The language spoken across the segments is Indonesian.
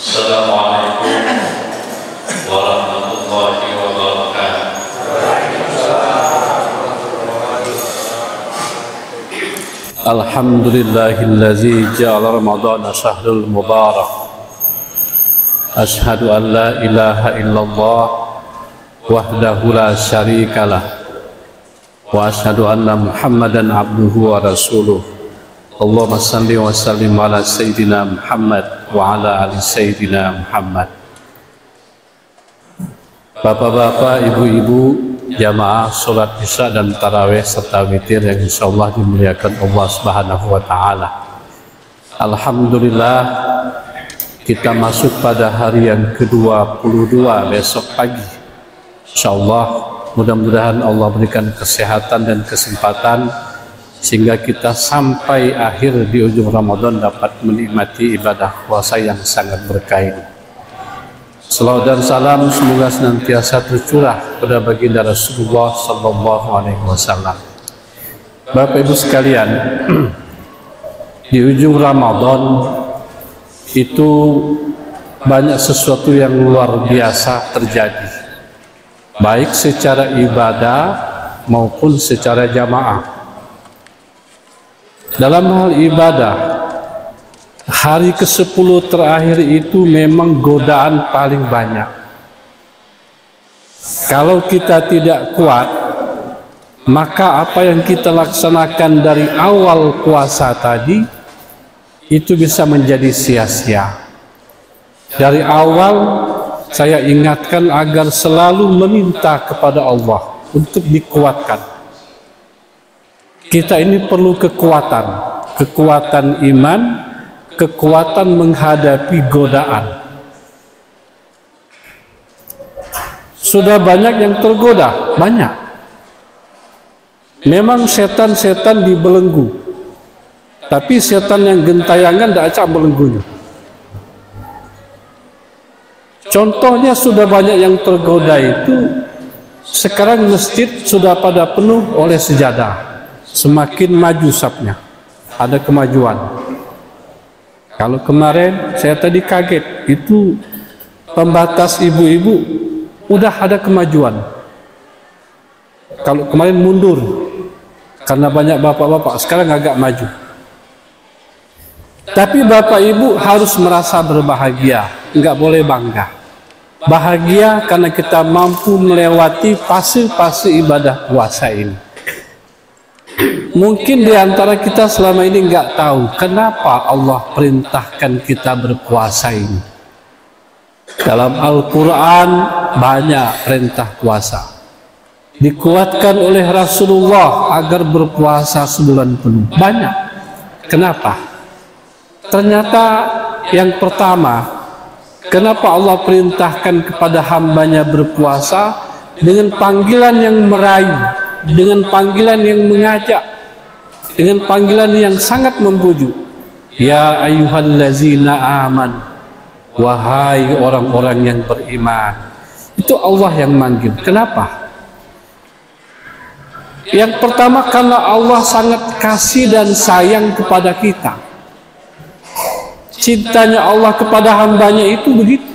Assalamualaikum warahmatullahi wabarakatuh. Alhamdulillahillazi ja'ala Ramadhana syahrul mubarak. Asyhadu an la ilaha illallah wahdahu la syarikalah wa asyhadu anna Muhammadan abduhu wa rasuluh. Allahumma salli wa sallim ala sayyidina Muhammad wa ala ali sayyidina Muhammad. Bapak-bapak, ibu-ibu, jamaah sholat isya dan tarawih serta witir yang insyaallah dimuliakan Allah Subhanahu wa taala. Alhamdulillah, kita masuk pada hari yang ke-22 besok pagi. Insyaallah mudah-mudahan Allah berikan kesehatan dan kesempatan sehingga kita sampai akhir di ujung Ramadan dapat menikmati ibadah puasa yang sangat berkah ini. Salawat dan salam semoga senantiasa tercurah pada baginda Rasulullah sallallahu alaihi wasallam. Bapak Ibu sekalian, di ujung Ramadan itu banyak sesuatu yang luar biasa terjadi, baik secara ibadah maupun secara jamaah. Dalam hal ibadah, hari ke-10 terakhir itu memang godaan paling banyak. Kalau kita tidak kuat, maka apa yang kita laksanakan dari awal puasa tadi itu bisa menjadi sia-sia. Dari awal saya ingatkan agar selalu meminta kepada Allah untuk dikuatkan. Kita ini perlu kekuatan iman, kekuatan menghadapi godaan. Sudah banyak yang tergoda, banyak. Memang setan-setan dibelenggu, tapi setan yang gentayangan tidak acak belenggunya. Contohnya sudah banyak yang tergoda itu, sekarang masjid sudah pada penuh oleh sejadah. Semakin maju sapnya, ada kemajuan. Kalau kemarin saya tadi kaget, itu pembatas ibu-ibu udah ada kemajuan. Kalau kemarin mundur karena banyak bapak-bapak, sekarang agak maju. Tapi bapak ibu harus merasa berbahagia, nggak boleh bangga. Bahagia karena kita mampu melewati fase-fase ibadah puasa ini. Mungkin di antara kita selama ini nggak tahu kenapa Allah perintahkan kita berpuasa ini. Dalam Al-Quran banyak perintah puasa. Dikuatkan oleh Rasulullah agar berpuasa sebulan penuh. Banyak. Kenapa? Ternyata yang pertama, kenapa Allah perintahkan kepada hambanya berpuasa dengan panggilan yang merayu, dengan panggilan yang mengajak, dengan panggilan yang sangat membujuk. Ya ayyuhallazina aman, wahai orang-orang yang beriman. Itu Allah yang manggil. Kenapa? Yang pertama, karena Allah sangat kasih dan sayang kepada kita. Cintanya Allah kepada hambanya itu begitu.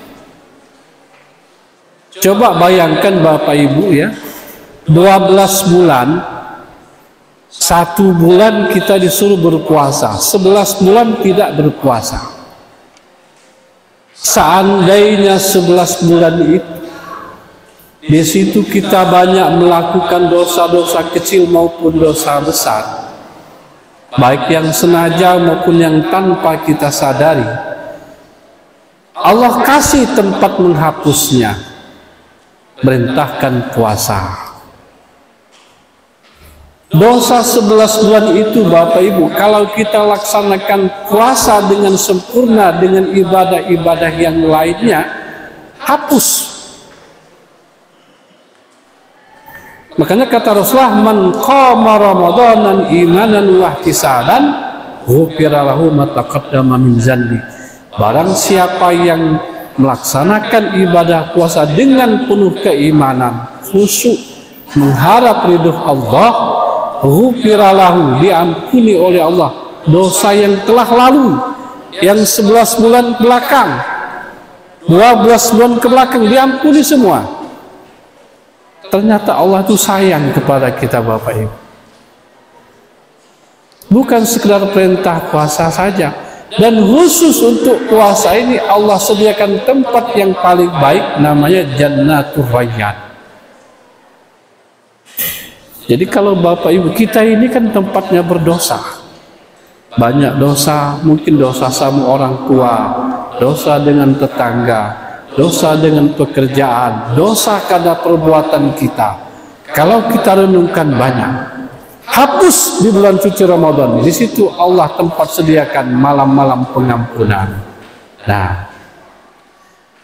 Coba bayangkan Bapak Ibu ya, 12 bulan, 1 bulan kita disuruh berpuasa, 11 bulan tidak berpuasa. Seandainya 11 bulan itu, di situ kita banyak melakukan dosa-dosa kecil maupun dosa besar, baik yang sengaja maupun yang tanpa kita sadari. Allah kasih tempat menghapusnya, merintahkan puasa. Dosa 11 bulan itu Bapak Ibu, kalau kita laksanakan puasa dengan sempurna dengan ibadah-ibadah yang lainnya, hapus. Makanya kata Rasulullah, man qama ramadanan imanan wa ihtisaban ghufira lahu ma taqaddama min dzanbi. Barang siapa yang melaksanakan ibadah puasa dengan penuh keimanan, khusyuk, mengharap ridho Allah, ghufira lahu, diampuni oleh Allah dosa yang telah lalu, yang 11 bulan belakang, 12 bulan ke belakang diampuni semua. Ternyata Allah itu sayang kepada kita Bapak Ibu. Bukan sekedar perintah puasa saja. Dan khusus untuk puasa ini Allah sediakan tempat yang paling baik, namanya Jannatul Rayyan. Jadi kalau Bapak Ibu, kita ini kan tempatnya berdosa. Banyak dosa, mungkin dosa sama orang tua, dosa dengan tetangga, dosa dengan pekerjaan, dosa karena perbuatan kita. Kalau kita renungkan banyak, hapus di bulan suci Ramadan. Di situ Allah tempat sediakan malam-malam pengampunan. Nah,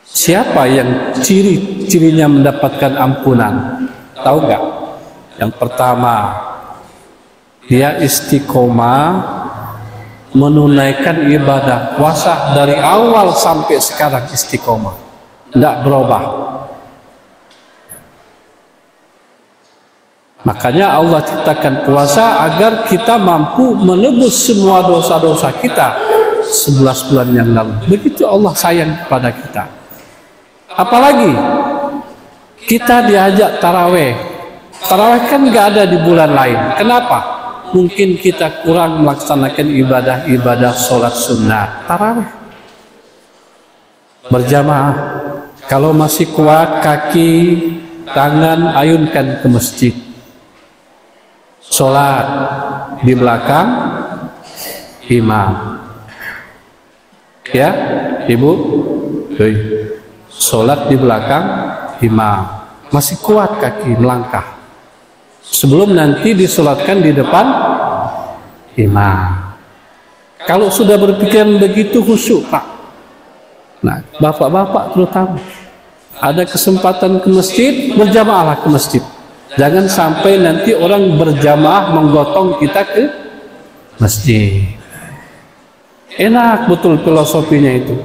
siapa yang ciri-cirinya mendapatkan ampunan? Tahu nggak? Yang pertama, dia istiqomah menunaikan ibadah puasa dari awal sampai sekarang, istiqomah, tidak berubah. Makanya Allah ciptakan puasa agar kita mampu menebus semua dosa-dosa kita 11 bulan yang lalu. Begitu Allah sayang kepada kita. Apalagi kita diajak taraweh. Taraweh kan nggak ada di bulan lain. Kenapa? Mungkin kita kurang melaksanakan ibadah-ibadah sholat sunnah. Taraweh berjamaah. Kalau masih kuat kaki, tangan, ayunkan ke masjid. Sholat di belakang imam. Ya, Ibu, sholat di belakang imam. Masih kuat kaki melangkah. Sebelum nanti disolatkan di depan imam. Kalau sudah berpikiran begitu khusyuk, Pak. Nah, bapak-bapak terutama, ada kesempatan ke masjid, berjamaahlah ke masjid. Jangan sampai nanti orang berjamaah menggotong kita ke masjid. Enak betul filosofinya itu.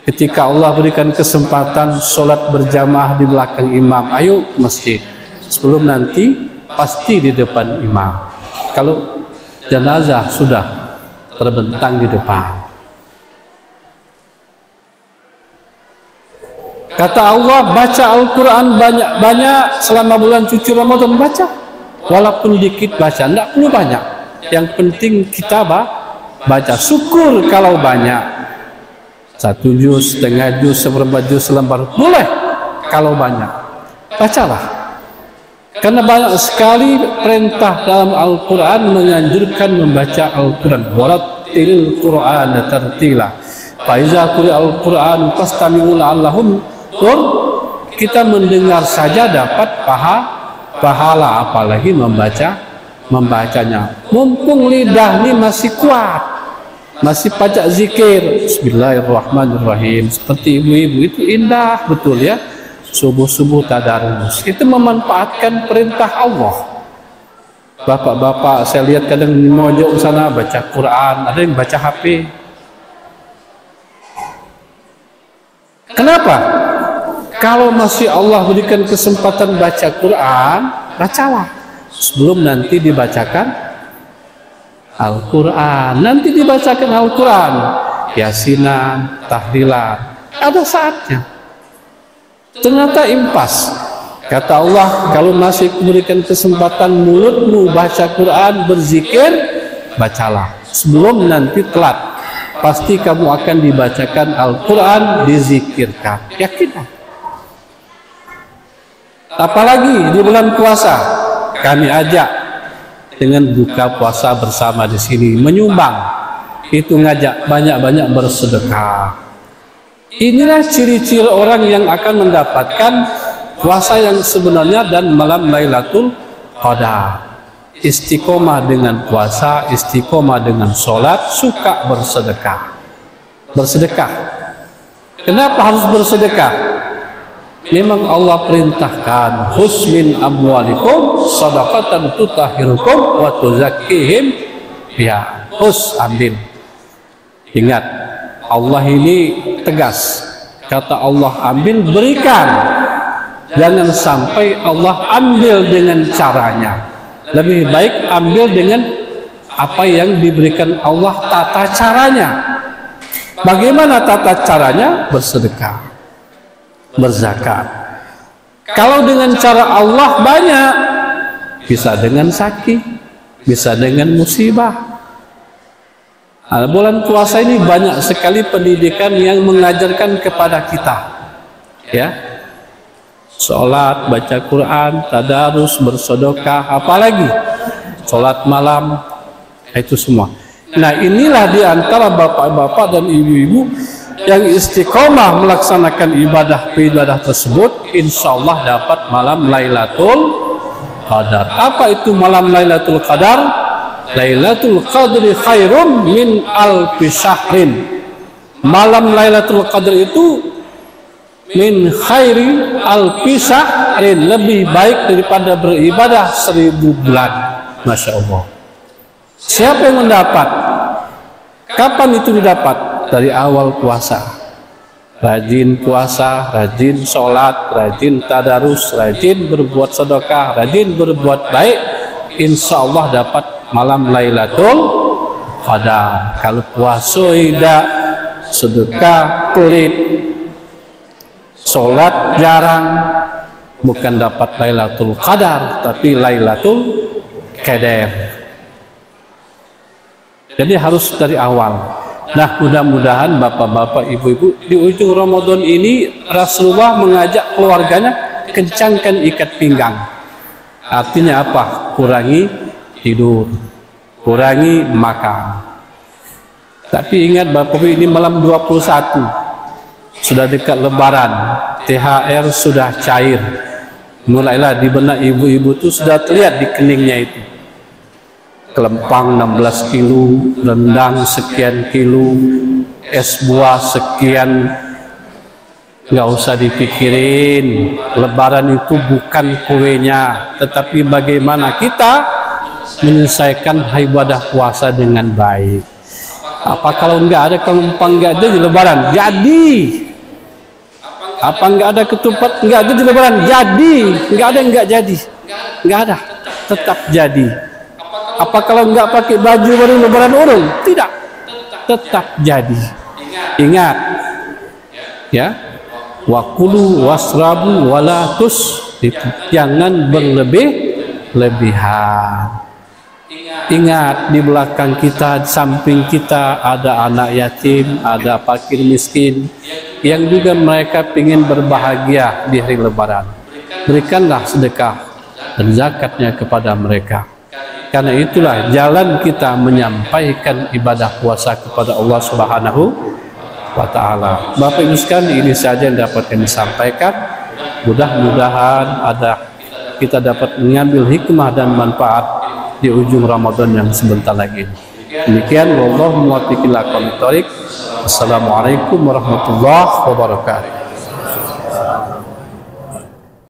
Ketika Allah berikan kesempatan sholat berjamaah di belakang imam, ayo ke masjid. Sebelum nanti pasti di depan imam. Kalau jenazah sudah terbentang di depan. Kata Allah, baca Al-Quran banyak-banyak selama bulan suci Ramadan, baca. Walaupun dikit baca, tidak perlu banyak. Yang penting kita baca. Syukur kalau banyak. 1 juz, setengah juz, seperempat juz, selembar. Boleh kalau banyak. Bacalah. Karena banyak sekali perintah dalam Al-Quran menganjurkan membaca Al-Quran. Warattilil Qur'ana tartila. Fa iza quri'a Al-Quran fastami'u la'allahum turhamun. Kita mendengar saja dapat pahala, apalagi membacanya. Mumpung lidah ini masih kuat, masih pajak zikir. Bismillahirrahmanirrahim. Seperti ibu-ibu itu indah betul ya. Subuh-subuh tadarus itu memanfaatkan perintah Allah. Bapak-bapak saya lihat kadang di mojok sana baca Quran, ada yang baca HP. Kenapa? Kalau masih Allah berikan kesempatan baca Quran, bacalah sebelum nanti dibacakan Al-Quran. Nanti dibacakan Al-Quran, Yasinan, tahlilan, ada saatnya. Ternyata impas. Kata Allah, kalau masih memberikan kesempatan mulutmu baca Quran, berzikir, bacalah. Sebelum nanti telat, pasti kamu akan dibacakan Al-Quran, dizikirkan. Yakinlah. Apalagi di bulan puasa, kami ajak dengan buka puasa bersama di sini, menyumbang. Itu ngajak banyak-banyak bersedekah. Inilah ciri-ciri orang yang akan mendapatkan puasa yang sebenarnya dan malam Lailatul Qadar. Istiqomah dengan puasa, istiqomah dengan sholat, suka bersedekah. Bersedekah. Kenapa harus bersedekah? Memang Allah perintahkan, khudz min amwalikum shadaqatan tutahhirukum wa tuzakkihim biha. Ambil. Ingat, Allah ini tegas. Kata Allah, ambil, berikan. Jangan sampai Allah ambil dengan caranya. Lebih baik ambil dengan apa yang diberikan Allah, tata caranya. Bagaimana tata caranya? Bersedekah, berzakat. Kalau dengan cara Allah banyak, bisa dengan sakit, bisa dengan musibah. Nah, bulan puasa ini banyak sekali pendidikan yang mengajarkan kepada kita, ya, sholat, baca Quran, tadarus, bersedekah, apalagi sholat malam, itu semua. Nah, inilah diantara bapak-bapak dan ibu-ibu yang istiqomah melaksanakan ibadah tersebut, insya Allah dapat malam Lailatul Qadar. Apa itu malam Lailatul Qadar? Lailatul Qadri khairum min alfi syahrin. Malam Lailatul Qadar itu min khairi alfi syahrin, lebih baik daripada beribadah 1000 bulan. Masya Allah. Siapa yang mendapat? Kapan itu didapat? Dari awal puasa. Rajin puasa, rajin sholat, rajin tadarus, rajin berbuat sedekah, rajin berbuat baik, insya Allah dapat malam Lailatul Qadar. Kalau puasa tidak, sedekah pelit, sholat jarang, bukan dapat Lailatul Qadar, tapi Lailatul Qadar. Jadi harus dari awal. Nah, mudah-mudahan bapak-bapak, ibu-ibu, di ujung Ramadan ini Rasulullah mengajak keluarganya kencangkan ikat pinggang. Artinya apa? Kurangi tidur, kurangi makan. Tapi ingat bapak-ibu, ini malam 21, sudah dekat Lebaran, THR sudah cair, mulailah di benak ibu-ibu itu sudah terlihat di keningnya itu. Kelempang 16 kilo, rendang sekian kilo, es buah sekian. Nggak usah dipikirin, Lebaran itu bukan kuenya, tetapi bagaimana kita menyelesaikan ibadah puasa dengan baik. Apa kalau nggak ada kelempang, nggak ada di Lebaran? Jadi. Apa nggak ada ketupat, nggak ada di Lebaran? Jadi. Nggak ada, nggak jadi. Nggak ada, tetap jadi. Apa kalau nggak pakai baju baru Lebaran urung? Tidak, tetap jadi. Ingat, ya, wakulu wasrabu wala tusrifu, jangan berlebih-lebihan. Ingat, di belakang kita, di samping kita ada anak yatim, ada fakir miskin yang juga mereka ingin berbahagia di hari Lebaran. Berikanlah sedekah dan zakatnya kepada mereka. Karena itulah jalan kita menyampaikan ibadah puasa kepada Allah Subhanahu wa Ta'ala. Bapak Ibu sekalian, ini saja yang dapat kami sampaikan. Mudah-mudahan kita dapat mengambil hikmah dan manfaat di ujung Ramadan yang sebentar lagi. Demikian, wallahu muwaffiq ila aqwamit thoriq. Assalamualaikum warahmatullahi wabarakatuh.